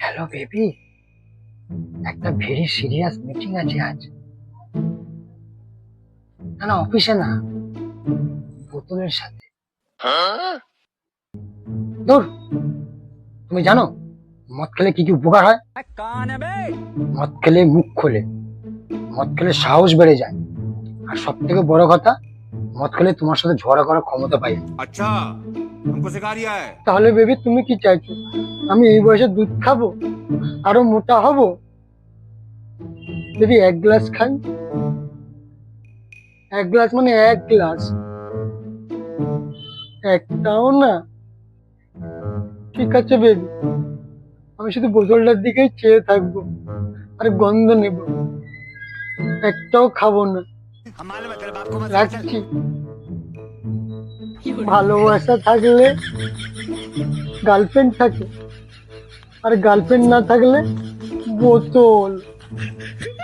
Hello baby, একটা very serious meeting আছে আজ। না না, অফিসে না, বোতলের সাথে। দূর, তুমি জানো মদ খেলে কি কি উপকার হয়? মদ খেলে মুখ খোলে, মদ খেলে সাহস বেড়ে যায়, আর সব থেকে বড় কথা, মদ খেলে তোমার সাথে ঝগড়া করার ক্ষমতা পাই। अच्छा हमको सिखा रिया है। তাহলে বেবি তুমি কি চাইছো? আমি এই বয়সে দুধ খাবো, আরো মোটা হব? বেবি এক গ্লাস খাই, এক গ্লাস মানে এক গ্লাস, একটাও না। ঠিক আছে বেবি, আমি শুধু বোতলটার দিকেই চেয়ে থাকবো আর গন্ধ নেব, একটাও খাবো না। রাখছি। ভালোবাসা থাকলে গার্লফ্রেন্ড থাকে, আর গার্লফ্রেন্ড না থাকলে বোতল।